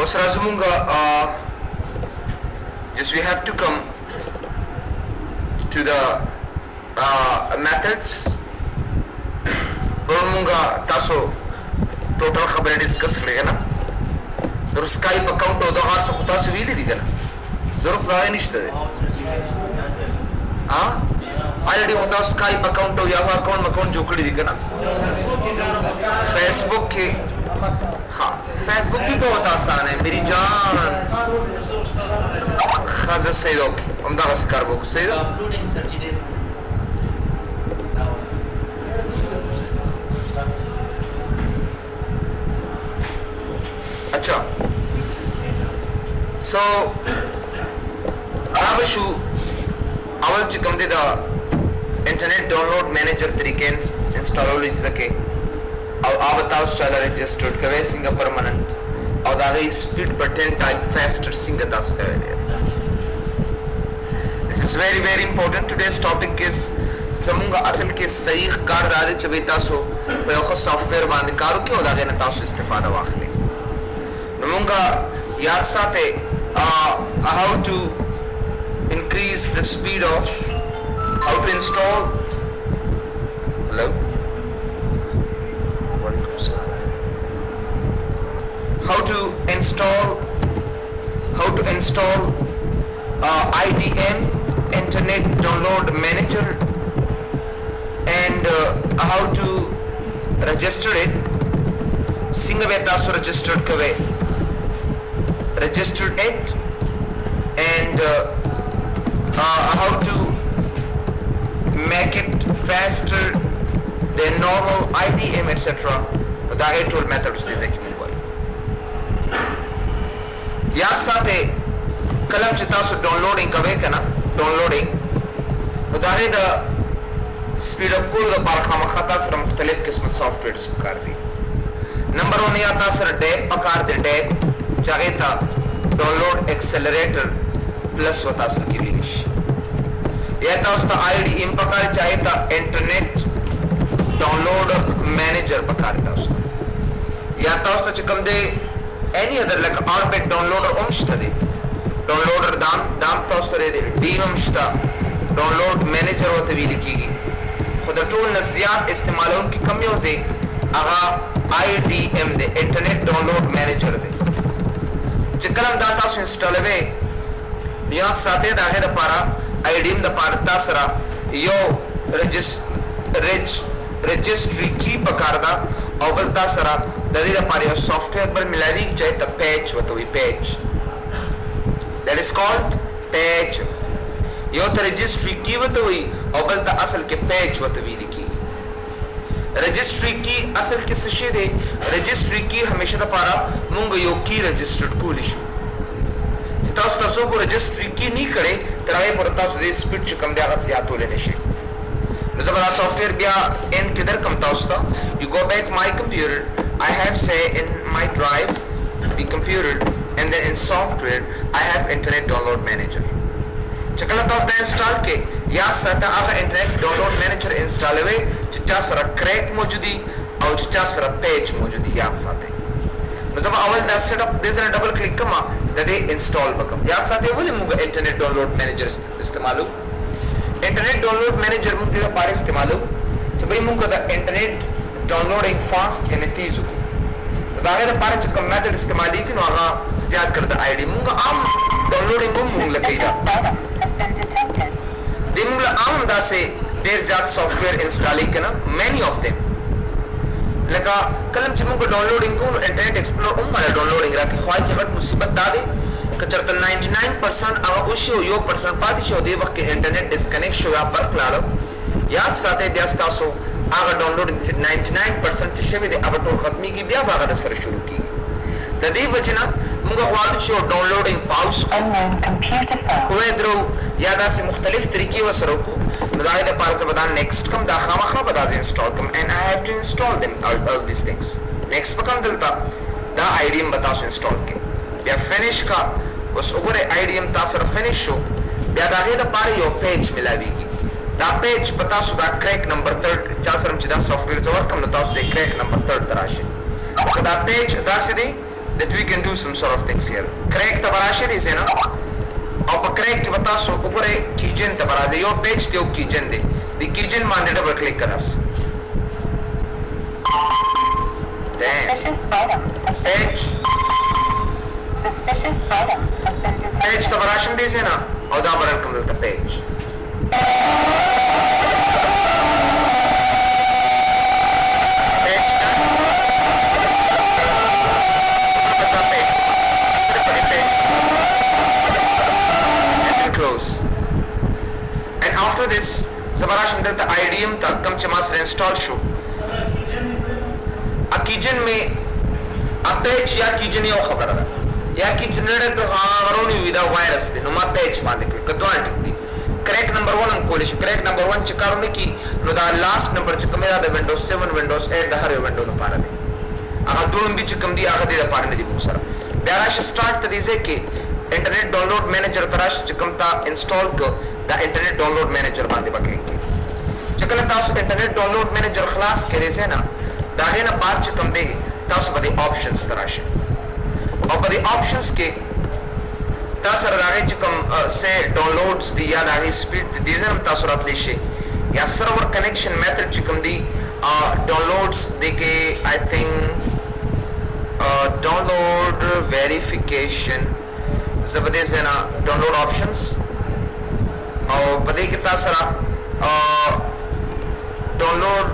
اوس راځو مونږه just we have to come to the methods مونږه تاسو ټوټل خبره ډیسکس کړې کنه در سکایپ اکاونټ او دا هر څه خو تاسو ویلې دي کنه ضرورت راغی نشته دی ها already होता Skype account हो या अकाउंट जो कड़ी दिखे ना फेसबुक के हाँ फेसबुक भी बहुत आसान है मेरी जान खाजा सही लोग हम दागा से कर बोक सही अच्छा so आबशु अवल चिकम दे दा इंटरनेट डाउनलोड मैनेजर तरीके इंस्टॉल इस सके और आप बताओ चला रजिस्टर्ड कवे सिंगा परमानेंट और दागे स्पीड पर 10 टाइम फास्टर सिंगा दास कवे this is very important today's topic is समूंगा असल के सही कार दादे चबेता सो पे खो सॉफ्टवेयर बांध कारो के दागे न तासो इस्तेफादा वाखले नमूंगा याद साथे how to increase the speed of how to install hello how to install IDM internet download manager and how to register it singa beta so registered kave registered it and how to make it faster than normal IDM etc. The tool methods these like mobile. याद साथे कलम चिता सो डाउनलोडिंग कवे कना डाउनलोडिंग उदाहरण the speed up को द बारखा मखता सर मुख्तलिफ किस्म सॉफ्टवेयर्स पकार दी नंबर 1 आता सर डेप पकार दे डेप चाहे था डाउनलोड एक्सेलरेटर प्लस वता सर की विलिश या था उसका आईडी इन पकार चाहे था इंटरनेट डाउनलोड मैनेजर पकार था उसका या था उसका चिकम दे एनी अदर लाइक आरबेट डाउनलोडर उमश्ता दे डाउनलोडर दाम था उसका दे डी उमश्ता डाउनलोड मैनेजर होते भी लिखीगी खुदा टूल नज़ियात इस्तेमाल उनकी कमी होते आगा IDM दे इंटरनेट डाउनलोड मैनेजर दे चिकलम दाता सो इंस्टॉल वे या साथे दागे द पारा IDM द पारा तासरा यो रजिस्ट्री की पकारदा और तासरा ददी द पारा यो सॉफ्टवेयर पर मिलावी की चाहे द पेज वतोई page that is called page यो तो रजिस्ट्री की वतोई और ता असल के पेज वतवी लिखी रजिस्ट्री की असल के सशे दे रजिस्ट्री की हमेशा द पारा मुंग यो की रजिस्टर्ड को लिशु तास तरसो को रजिस्ट्री की नहीं करे तराए पर तास दे स्पीड च कम दिया सियात लेने शे जब आ सॉफ्टवेयर बिया इन किधर कम तास्ता you go back my computer I have से इन माय ड्राइव द computer and then in software I have internet download manager चकला तास दा इंस्टॉल के या सता आगा इंटरनेट डाउनलोड मैनेजर इंस्टॉल हुए चिचा सरा क्रैक मौजूदी और चिचा सरा पेज मौजूदी याद साथे जब अवल दा सेटअप दिस ना डबल क्लिक कमा दे इंस्टॉल बकम याद साथे बोले मुग इंटरनेट डाउनलोड मैनेजर इस्तेमालो इंटरनेट डाउनलोड मैनेजर मुग के बारे इस्तेमालो तो भाई मुग दा इंटरनेट डाउनलोडिंग फास्ट यानी तेज हो दागे दा पारे च कम मेथड इस्तेमाली कि नो आगा ज्यादा करदा आईडी मुग आम डाउनलोडिंग को मुग लकेगा दिमुल आम दा से देर ज्यादा सॉफ्टवेयर इंस्टॉल करना मेनी ऑफ देम लगा कलम चिमो को डाउनलोडिंग को इंटरनेट एक्सप्लोरर मारे डाउनलोडिंग रखे ख्वाई की गट मुसीबत दादे कचरत 99% आवा उशो यो परसेंट पाती शो दे वक्त इंटरनेट डिस्कनेक्ट शो या पर क्लारो याद साथे व्यस्ता सो आगा डाउनलोडिंग 99% शे दे अब तो खत्मी की बिया बागा सर शुरू की तदी वजना मुंगा ख्वाल शो डाउनलोडिंग पाउस कोए द्रो यादा से मुख्तलिफ तरीके वसरो को मदाहिद पार से बदा नेक्स्ट कम दा खामा बदा इंस्टॉल कम and I have to install them all this things next पकम दलता दा आईडीएम बता सो इंस्टॉल के या फिनिश का उस ओवर आईडीएम तासर फिनिश हो या दागे दा पार यो पेज मिलावीगी दा पेज बता सो दा क्रैक नंबर 3 चासरम चिदा सॉफ्टवेयर जवर कम नता सो दे क्रैक नंबर 3 तराशे दा पेज दा से दे that we can do some sort of things here. Crack tabarashi de se na. Au pa crack ki bata so upare keygen tabaraze yo page te o keygen de. The keygen mande double click karas. Damn. Suspicious item. Page. Suspicious item has been detected. Page tabarashi de se na. Au da baran kam the page. And after this, Zabarash अंदर the IDM था कम चमास install show. A keygen में a page या keygen यो खबर है. या keygen ने तो हाँ करोनी विदा virus दे नुमा page बांधे के कतवान टिकती. Crack number 1 हम कोलिश. Crack number 1 चिकारों में की नुदा last number चिकमेरा दे Windows 7 Windows 8 दा हरे Windows न पारा दे. आगा दोनों भी चिकम दी आगा दे दा पारा ने दी बहुत सारा. ब्याराश start तरीजे के इंटरनेट डाउनलोड मैनेजर तराश चिकमता इंस्टॉल को दा इंटरनेट डाउनलोड मैनेजर बांधे बकलिक के चकला तास इंटरनेट डाउनलोड मैनेजर खलास करे से ना दागे ना बात चिकम दे तास बदे ऑप्शंस तराश और बदे ऑप्शंस के तास दागे चिकम से डाउनलोड्स दी या दागे स्पीड दी जन तास रात लेशे या सर्वर कनेक्शन मेथड चिकम दी डाउनलोड्स दे के आई थिंक डाउनलोड वेरिफिकेशन ज़बरदस्त है ना डाउनलोड ऑप्शंस और बदे कितना सारा डाउनलोड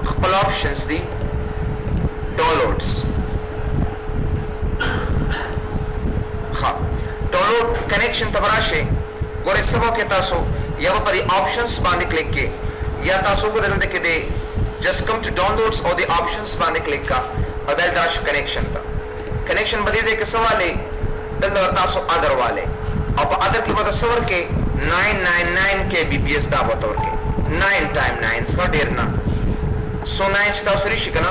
खपल ऑप्शंस दी डाउनलोड्स हाँ डाउनलोड कनेक्शन तबराशे गोरे सबों के तासो या वो बदे ऑप्शंस बांधे क्लिक के या तासो को दलते के दे just come to downloads और दे ऑप्शंस बांधे क्लिक का और दल दाश कनेक्शन था कनेक्शन बदे दे के सवाले दल तासो अदर वाले अब अदर की बात सवर के 999 के बीपीएस दा बतौर के 9 टाइम 9 सवा डेरना सो 9 स्टा सरी शिकना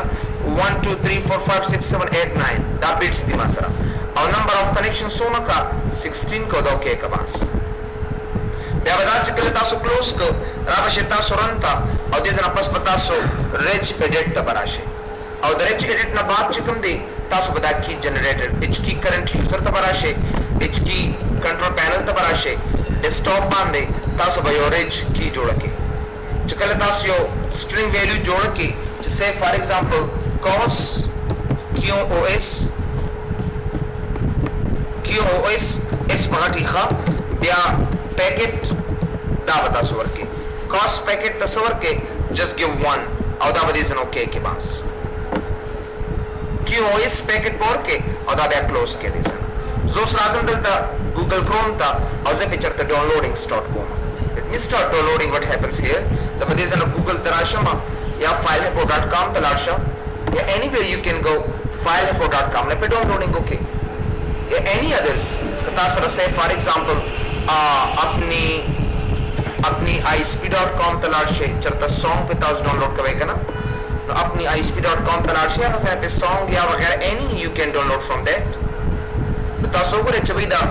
1 2 3 4 5 6 7 8 9 दा बिट्स दी मासरा और नंबर ऑफ कनेक्शन सोना का 16 को दो के कबास या बता चकले तासो क्लोज को राबशता सुरंता और देजना पस बतासो रिच एडिट तबराशे और रिच एडिट ना बात चिकम दे तासो बता की जनरेटेड एच की करंट यूजर तबराशे एच की कंट्रोल पैनल तबराशे डेस्कटॉप बांधे तासो भयो रिच की जोड़ के चकले तासो स्ट्रिंग वैल्यू जोड़ के जैसे फॉर एग्जांपल cos QoS इस पहाड़ी खा या पैकेट दा बता सवर के cos पैकेट तस्वर के just give 1 और दा बदी जन ओके के पास QoS पैकेट पोर के और दा बैक क्लोज के देसन जोस राजम दलता Google Chrome था और जे पिक्चर ता downloadings.com let me start downloading what happens here दा बदी जन Google तराशमा या filehypo.com तलाशा या anywhere you can go filehypo.com ने पे downloading ओके या any others कता सर से for example अपनी isp.com तलाशे चरता सॉन्ग पे ताज डाउनलोड करेगा ना तो अपनी isp.com तलाशे हज़ार पे सॉन्ग या वगैरह any you can download from that तो तासोगरे चबीदा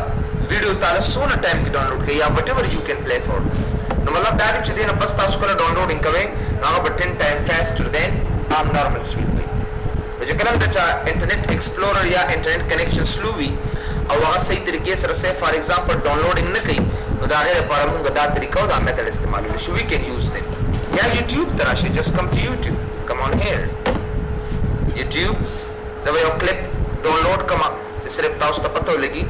वीडियो ताले सोना टाइम की डाउनलोड के या whatever you can play for तो मतलब दादी चीज़ें ना बस तासोगरे डाउनलोडिंग करे ना को 10 time faster than normal speed पे मुझे कलम दचा इंटरनेट एक्सप्लोरर या इंटरनेट कनेक्शन स्लूवी और वहाँ सही तरीके से रसे फॉर एग्जांपल डाउनलोडिंग न कहीं तो दागे पर हम गदा तरीका उदा मेथड इस्तेमाल हो शो वी कैन यूज देम या YouTube तरह से just come to YouTube come on here YouTube जब ये क्लिप डाउनलोड कमा जिससे सिर्फ ताऊ पता लगी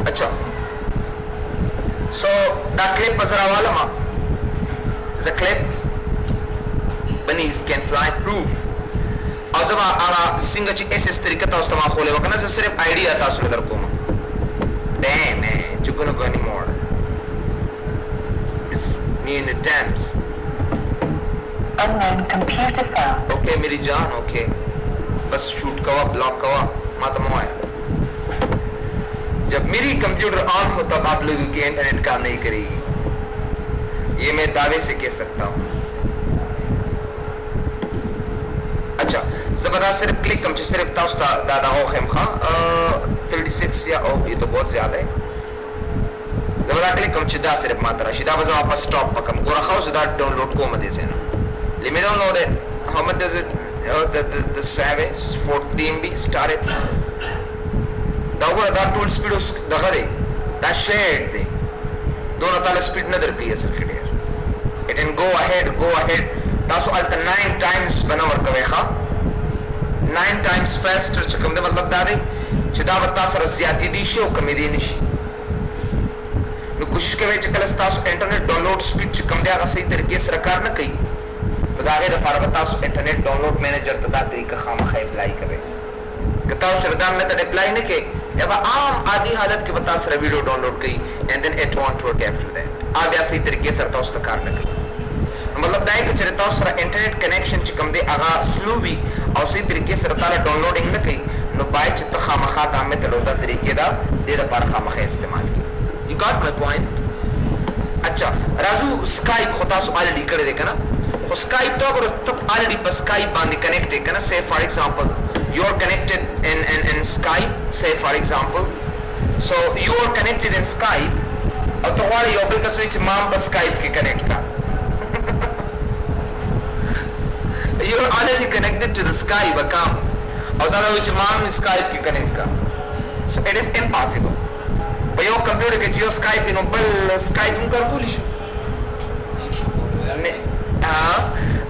अच्छा so that clip बजरा वाला मा is a clip bunnies can fly proof और जब आना सिंगल ची ऐसे तरीके ता उस्तेमाल खोले वकना से सिर्फ आइडिया ता सुले दर को मा damn man you're gonna go anymore it's me in the dams unknown computer file okay मेरी जान okay बस शूट कवा ब्लॉक कवा माता मोया जब मेरी कंप्यूटर ऑन हो तब आप लोगों की इंटरनेट काम नहीं करेगी ये मैं दावे से कह सकता हूँ अच्छा ज़बरदस्त सिर्फ क्लिक कम सिर्फ ताउस दादा हो खेम खा 36 या ओ ये तो बहुत ज़्यादा है ज़बरदस्त क्लिक कम चिदा सिर्फ मात्रा शिदा बस वापस स्टॉप पकम गोरा खाओ ज़दा डाउनलोड को मत दें ना let me download it how much does it the service for 3 MB started दाऊगा दा टूल स्पीड उस दखरे दा शेड दे दोनों ताले स्पीड न दर की है sir clear it can go ahead तासो अल्ट 9 times बनावर कवे खा 9 times faster चकम दे मतलब दादे चिदा बत्ता सर ज़्यादा दिशे ओ कमी दी निशी नु कोशिश करे चकल तासो इंटरनेट डाउनलोड स्पीड चकम दे आगा सही तरीके से रकार न कई बदागे द पार बत्ता इंटरनेट डाउनलोड मैनेजर तदा तरीका खामा खा अप्लाई करे कताओ शरदान में तद अप्लाई न के जब आम आदि हालत के बता सर वीडियो डाउनलोड कई and then it want to work after that आगे सही तरीके से ताउस तकार न कई मतलब दाई के चरिता सर इंटरनेट कनेक्शन चिकम दे आगा स्लो भी और सही तरीके से ताला डाउनलोडिंग न कई नो बाय चित खामा खा काम में तलोदा तरीके दा दे द पार खामा खा इस्तेमाल की यू गॉट माय पॉइंट अच्छा राजू स्काइप होता सो ऑलरेडी करे देखा ना Skype तो अगर तब already पर Skype बांधे connected करना say for example you are connected in Skype say for example so you are connected in Skype और तो वाले यो बिल्कुल स्विच माम पर Skype के connect का you are already connected to the Skype account और तो वाले माम Skype के connect का so it is impossible पर यो computer के जियो Skype इनो बल Skype उनका कुलिश हाँ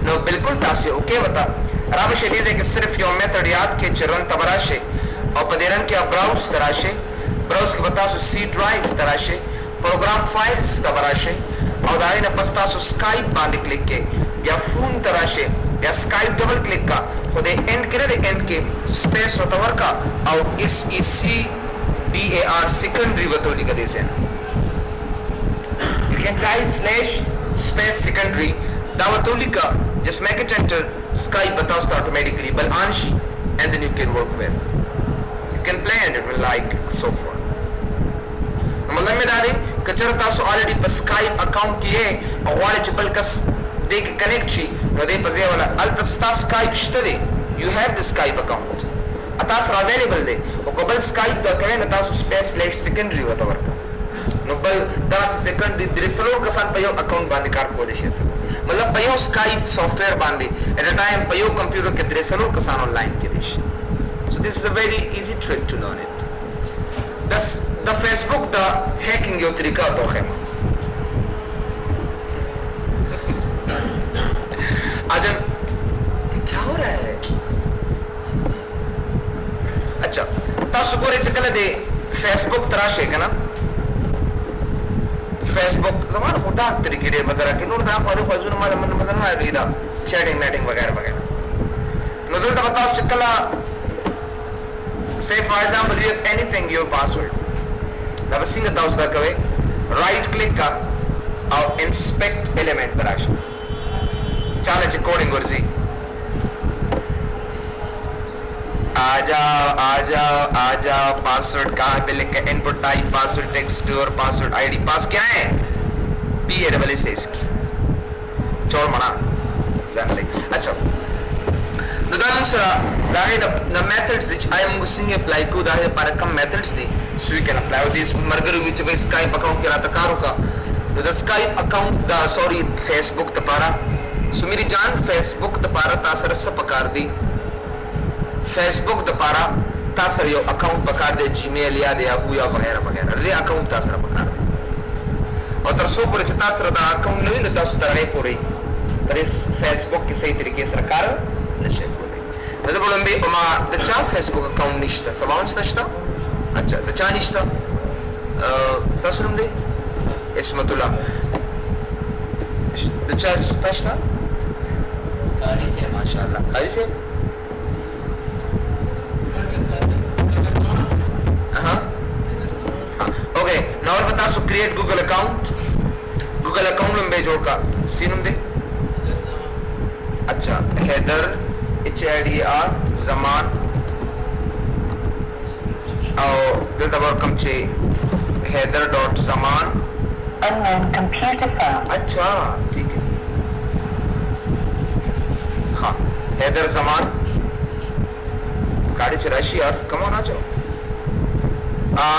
नो बिल्कुल तासे ओके बता राव शरीज़ है कि सिर्फ यो मेथड याद के चरण तबराशे और पदेरन के ब्राउज तराशे ब्राउज के बता सो सी ड्राइव तराशे प्रोग्राम फाइल्स तबराशे और दाई न पस्ता सो स्काइप बांध क्लिक के या फोन तराशे या स्काइप डबल क्लिक का खुदे एंड के स्पेस होता का और इस CDAR सेकेंडरी वतोली का देसे you can type / secondary दावतोली का just make it enter Skype बताओ automatically बल आंशी and then you can work with you can play and it will like so forth मतलब में डाले कचरता सो already पर Skype account किए और वाले चपल कस देख connect शी नदे पज़े वाला अल्पस्ता Skype शतरे you have the Skype account अतास available दे और कबल Skype का करें नतासो / secondary वतवर का नोबल दास सेकंडरी दृश्यों का साथ पयो अकाउंट बांधे कार को देशे से मतलब पयो स्काइप सॉफ्टवेयर बांधे एट अ टाइम पयो कंप्यूटर के दृश्यों का साथ ऑनलाइन के देश so this is a very easy trick to learn it द फेसबुक द हैकिंग यो तरीका तो है आजन ये क्या हो रहा है अच्छा तासु को रे चकले दे फेसबुक तराशे का ना फेसबुक ज़मान होता तरीके दे मज़रा के नूर दाम और ख़ुद जुन मालूम मज़रा ना गई दा चैटिंग मैटिंग वगैरह नूर दा बताओ शिकला say for example you have anything your password ना बस सिंग ताउस दा कवे राइट क्लिक का और इंस्पेक्ट एलिमेंट तराश चाले च कोडिंग वर्जी आ जाओ पासवर्ड कहाँ पे लिख के इनपुट टाइप पासवर्ड टेक्स्ट और पासवर्ड आईडी पास क्या है PASS से इसकी चोर मना जान ले अच्छा तो दाम सरा दाहे the methods which I am using apply को दाहे पर कम मेथड्स दी so we can apply this मरगर which by Skype account के रात कारो का तो the Skype account the sorry Facebook त पारा सो मेरी जान Facebook त पारा तासर सब पकार दी फेसबुक द पारा तासर यो अकाउंट पकार दे जीमेल या दे याहू या वगैरह वगैरह दे अकाउंट तासर पकार दे और तरसो पर तासर दा अकाउंट नहीं न तासर तरह पूरी पर इस फेसबुक की सही तरीके से रकार नशे पूरी मतलब बोलूं बे उमा द चा फेसबुक अकाउंट निश्ता सवाउंस नश्ता अच्छा द चा निश्ता स्तासुलम दे इसमतुल्लाह द चा स्ताश्ता कारी से माशाल्लाह कारी से ओके नाउ बता सो क्रिएट गूगल अकाउंट में भेजो का सीनुम दे अच्छा हैदर HADR ज़मान और दिल दबार कम चे हैदर.ज़मान unknown computer file अच्छा ठीक है हाँ हैदर जमान, गाड़ी चलाशी यार, कम ऑन आ जाओ.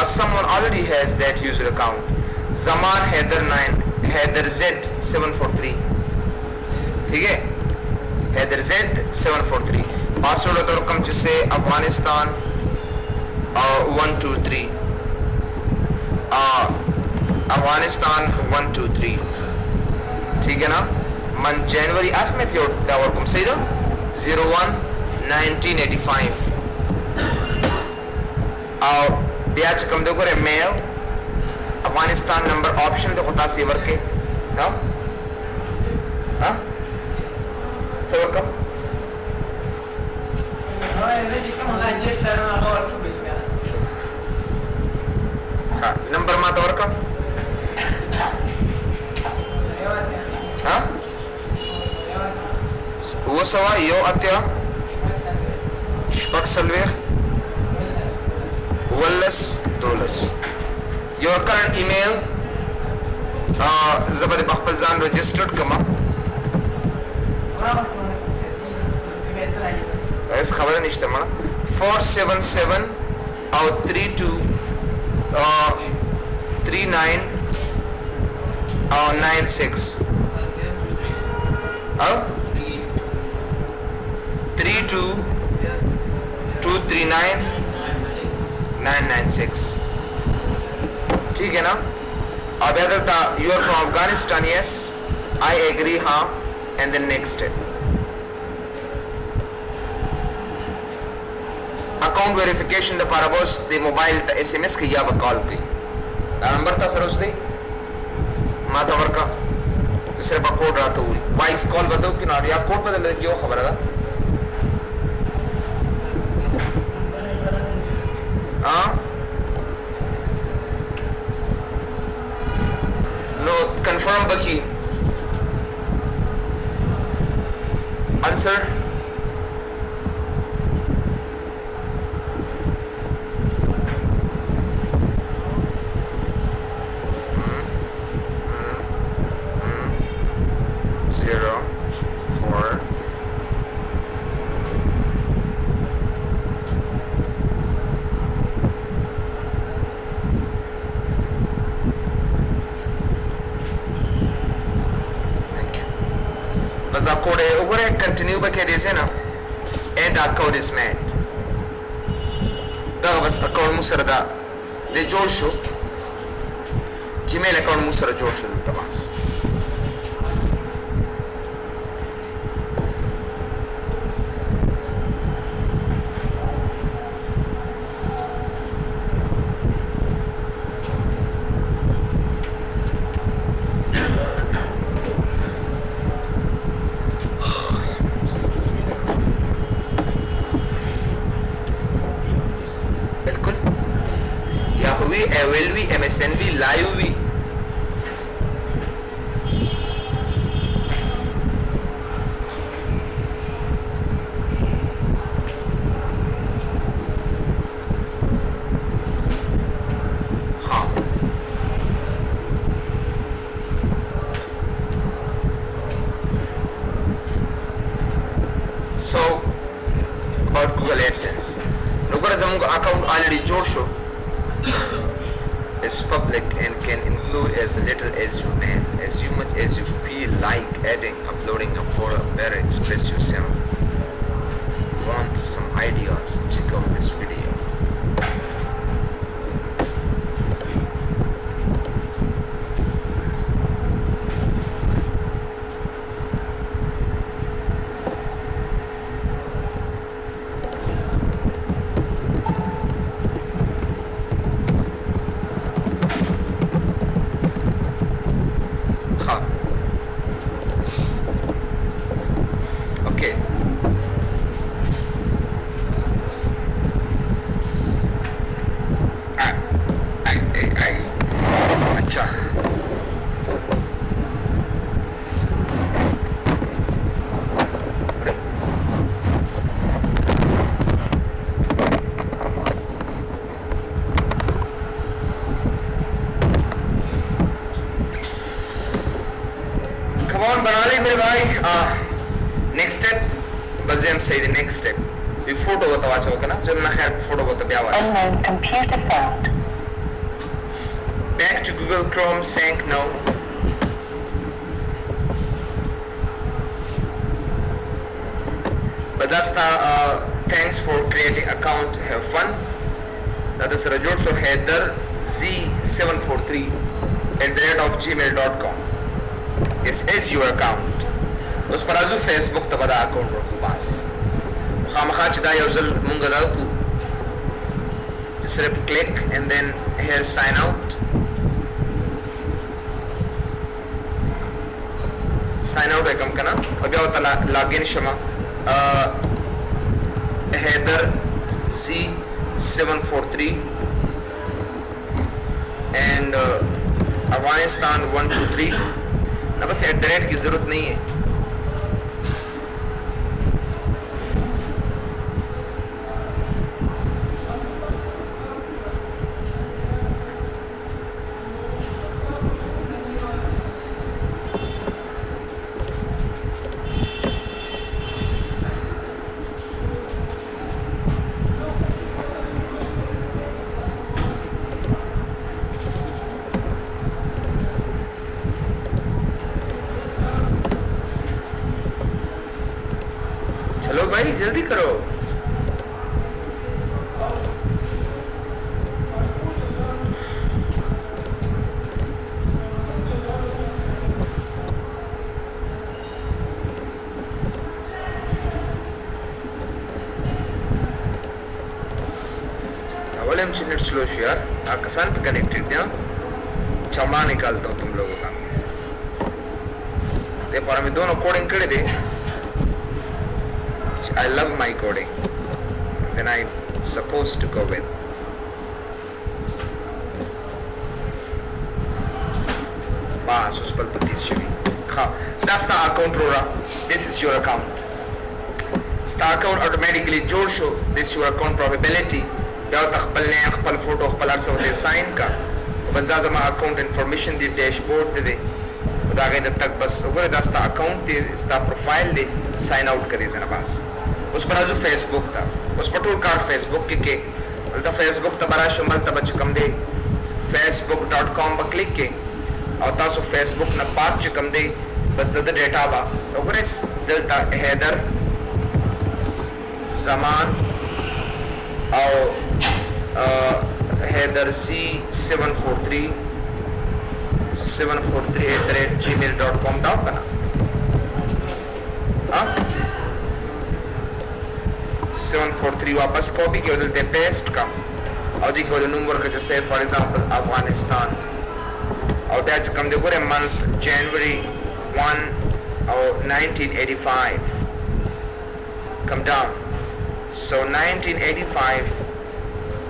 Someone already has that user account. Zaman Haider 9, Haider Z 743. ठीक है, Haider Z 743. पासवर्ड और रकम जिसे अफगानिस्तान 123, अफगानिस्तान 123. ठीक है ना. मन जनवरी असमेत यो डावर कम सही दो 01 1985. और ब्याज कम दो करे मेल अफगानिस्तान नंबर ऑप्शन तो होता सेवर के हाँ हाँ सेवर कम हाँ नंबर माता वर का हाँ वो सवा यो अत्या शपक्सलवेख Wallas Dolas. Your current email Zabad Bakhpalzan registered kama. Is khabar nishta mana 477 or 32 39 or 96 32 239 996. ठीक है ना. अब अगर था you are from Afghanistan, yes I agree हाँ, and then next step account verification the parabos the mobile the SMS की या बकॉल की नंबर था सर उस दे माता वर्का दूसरे पर कोड रहा तो हुई वाइस कॉल बताओ कि ना या कोड बदल क्यों खबर है no confirm baki answer zero 4 बस आप कोड है ऊपर एक कंटिन्यू पे कह दीजिए ना and our code is met दाग बस अकाउंट मुसरदा ले जोड़ शो जीमेल अकाउंट मुसर जोड़ show Thomas LV MSNV live भी हाँ so about Google AdSense नोकर जमुग अकाउंट ऑलरेडी जोड़ show is public and can include as little as you need, as much as you feel like adding, uploading a photo, better express yourself. Want some ideas? Check out this video. बना ले मेरे भाई. Next step بس هم say the next step وی فوټو وته واچو کنه چې نه خیر فوټو وته بیا واچو Unknown computer found. back to Google Chrome sync now but that's the thanks for creating account have fun that is Rajul so header z743@gmail.com this is your account اوس پر ازو فیسبوک ته بدا اکاونټ ورکو بس خامخا چې دا یو ځل مونږ دا کو just صرف click and then here sign out وکم کنه او بیا وته لاګین شمه header z743 and Afghanistan 123 ना बस @ की जरूरत नहीं है चलो भाई जल्दी करो अवल नेट स्लो यार आकाशान पे कनेक्टेड है चमा निकालता हूँ तुम लोगों का देखो हमें दोनों कोडिंग कर दे I love my coding then I'm supposed to go with bas us pal patis shvi ha that's the account rora this is your account sta account automatically jod sho this your account probability ya takhpal ne khpal photo khpal arsa de sign ka bas da zama account information di dashboard de da غیر تک بس وګوره دا ستا اکاونټ دی ستا پروفایل دی ساين اوټ کړئ زنه بس اوس پر ازو فیسبوک ته اوس په ټول کار فیسبوک کې ولته فیسبوک ته برا شمال ته بچ کم دی facebook.com په کلیک کې او تاسو فیسبوک نه پات چې کم دی بس د ډیټا با وګوره دلته هیدر زمان او header z743@gmail.com डाल करना 743 वापस कॉपी किया उधर पेस्ट का और देखो नंबर का जैसे फॉर एग्जांपल अफगानिस्तान और दैट्स कम देखो रे मंथ जनवरी 1 और 1985 come down so 1985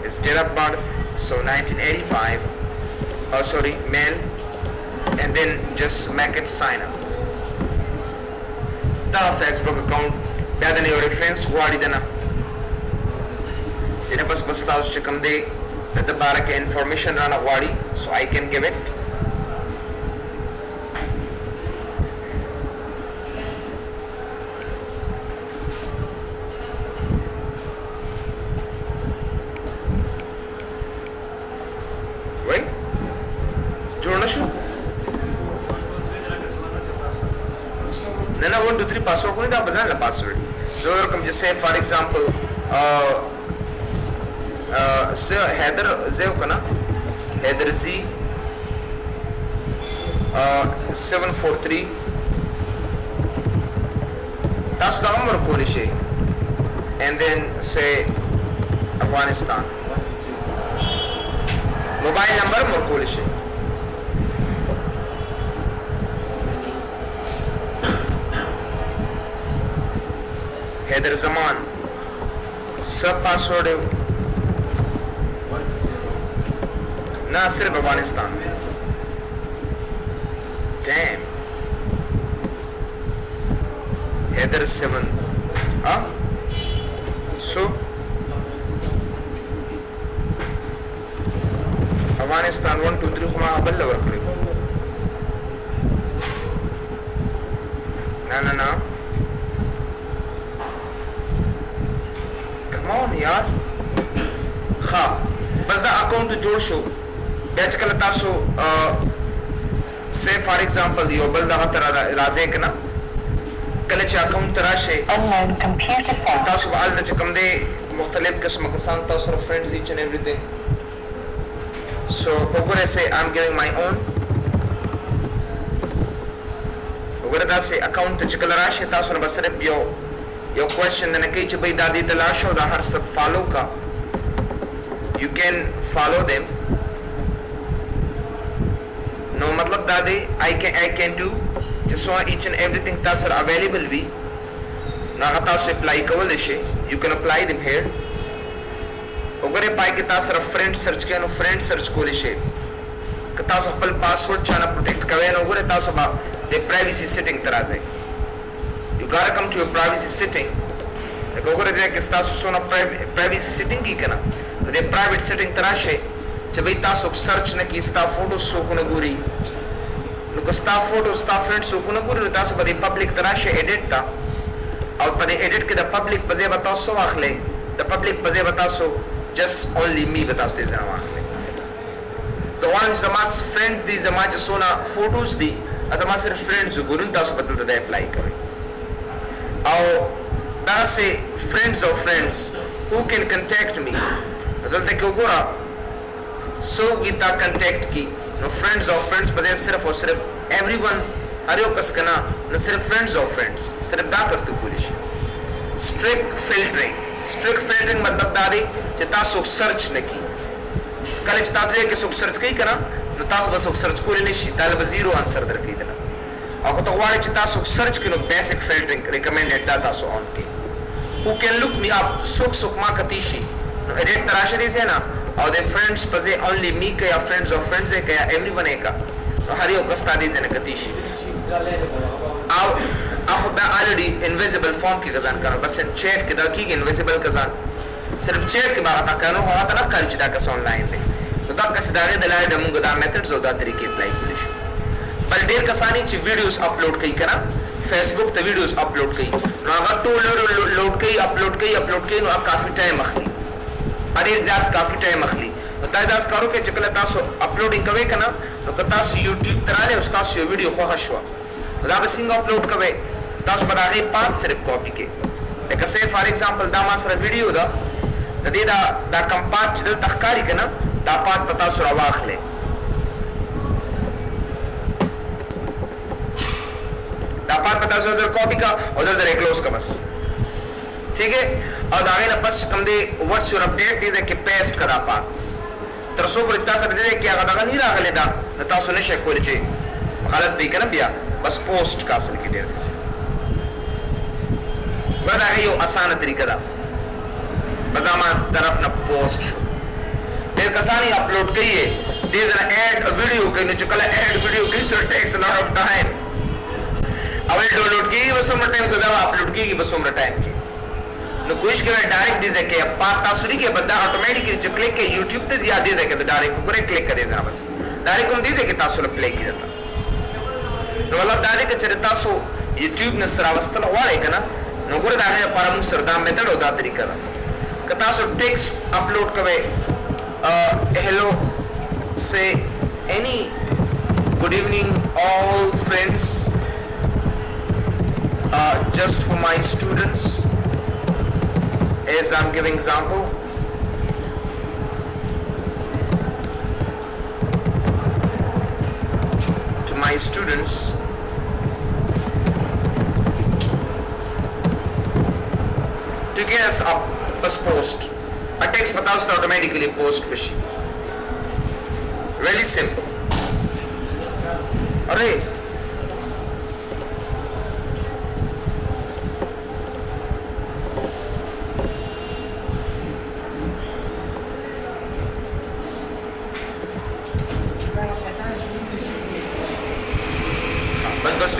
is date of birth so 1985 oh sorry male and then just make it sign up the Facebook account bia the your reference غواړي دنه دنه بس تاسو چې کوم دی د بارکه انفارمیشن رانه غواړي so I can give it Nana 1 2 3 password kuni da bazan la password so come just say for example so header zev kana header z 743 tasu da umar koli shi and then say Afghanistan mobile number umar koli shi header zaman सब पासवर्ड है ना सिर्फ Afghanistan dam header 7 so अफगानिस्तान 1 2 3 خما بل ورکړي ना यार हाँ बस دا اکاؤنٹ جوړ شو بیا چې کله تاسو say for example یو بل دغه تر راځي کنه کله چې اکاؤنٹ راشه Unknown computer file. تاسو به الته چې کوم دی مختلف قسمه کسان تاسو سره friends each and everything so وګوره say I'm giving my own وګوره دا سي اکاؤنٹ چې کله راشه تاسو نه بس صرف یو question نه کوي چې بھئی دا دې تلاش او دا هر څه فالو کا you can follow them no matlab da de I can do just so each and everything tasar available we na gata se apply kawal she you can apply them here ogare pai ke tasar friend search ke no friend search kol she ka taso apal password chana protect kave no ogare taso ba the privacy setting taraze you gotta come to your privacy setting like ogare de ke taso sona privacy setting ki kana د پرایویټ سیټینګ تراشه چې به تاسو سرچ نه کی ستا فوټو سو کو نه ګوري نو کو ستا فوټو ستا فرند سو کو نه ګوري تاسو به پبلک تراشه ایډیټ تا او په ایډیټ کې د پبلک په ځای به تاسو واخلې د پبلک په ځای به تاسو جست اونلی می به تاسو دې ځای واخلې زوان زما فرند دي زما چې سونا فوټوز دي زما صرف فرندز ګورون تاسو به دلته اپلای کوئ او دا سه فرندز او فرندز who can contact me دلته کې وګوره سو ویتا کنټیکټ کی نو فرندز او فرندز په ځای صرف او صرف everyone هر یو کس کنا نو صرف فرندز او فرندز صرف دا کس ته کولی شي strict filtering مطلب دا دی چې تاسو سرچ نه کی کله چې تاسو کې څوک سرچ کوي کنه نو تاسو به څوک سرچ کولی نشي دا به زیرو انسر درکې دي او که ته غواړئ چې تاسو سرچ کړئ نو بیسیک فلټرینګ ریکمندډ دا تاسو اون کې who can look me up څوک ما کتی شي نو ایډیټ تراشه دي سینا او د فرندز په ځای اونلی می کې یا فرندز او فرندز کې یا ایوریون کې نو هر یو کس تا دي سینا کتی شي او اخو به الریډي انویزیبل فارم کې غزان کړو بس چیټ کې دا کېږي انویزیبل کزان صرف چیټ کې باغ تا کانو هغه ته نه کاری چې دا کس آنلاین دی نو دا کس دا غي د لای د موږ دا میتھډز او دا طریقې اپلای کړی شو بل ډیر کسانی چې ویډیوز اپلوډ کوي کنه فیسبوک ته ویډیوز اپلوډ کوي نو هغه ټول لوډ کوي اپلوډ کوي نو کافي ټایم اخلي ډیر زیات کافي ټایم اخلي نو دا داس کارو کې چې کله تاسو اپلوډینګ کوي کنه نو که تاسو یوټیوب تراله او تاسو یو ویډیو خوښ شو دا به څنګه اپلوډ کوي تاسو به هغه پات صرف کاپی کې لکه say for example دا ما سره ویډیو دا د دې دا کم پات چې د تخکاری کنه دا پات پتا سره واخلې دا پات پتا سره کاپی کا او در کلوز کا بس ٹھیک ہے اور داغه نه پس کوم دی واٹس یور اپډیټ دې کې پیسټ کړه پات تر څو پر تاسو دې کې هغه دغه نه راغلی دا تاسو نشه کولی چې غلط دی کنه بیا بس پوسټ کاسل کې ډیر دي دا یو اسانه طریقه ده بداما طرف نه پوسټ شو ډیر کسانی اپلوډ کوي دې زره اډ ویډیو کوي چې کله اډ ویډیو کوي سو ټیکس ا لوټ اف ټایم اول ډاونلوډ کیږي بس عمر ټایم کو دا اپلوډ کیږي بس عمر ټایم کې نو کوشش کوي ډایرکټ دې ځکه پات تاسو لري کې بدا اتوماتیکلی چې کلیک کې یوټیوب ته زیاده دې ځکه ډایرکټ ګورې کلیک کړئ ځنه بس ډایرکټ کوم دې ځکه تاسو له پلی کیږي نو ولله دا دې چې تاسو یوټیوب نه سره واستل غواړئ کنه نو ګورې دا نه پاره موږ سره دا میتھډ او دا طریقه ده که تاسو ټیکس اپلوډ کوئ hello say any good evening all friends just for my students as I'm giving example to my students to get us up bus post a text बताओ तो automatically post विषय really simple अरे बस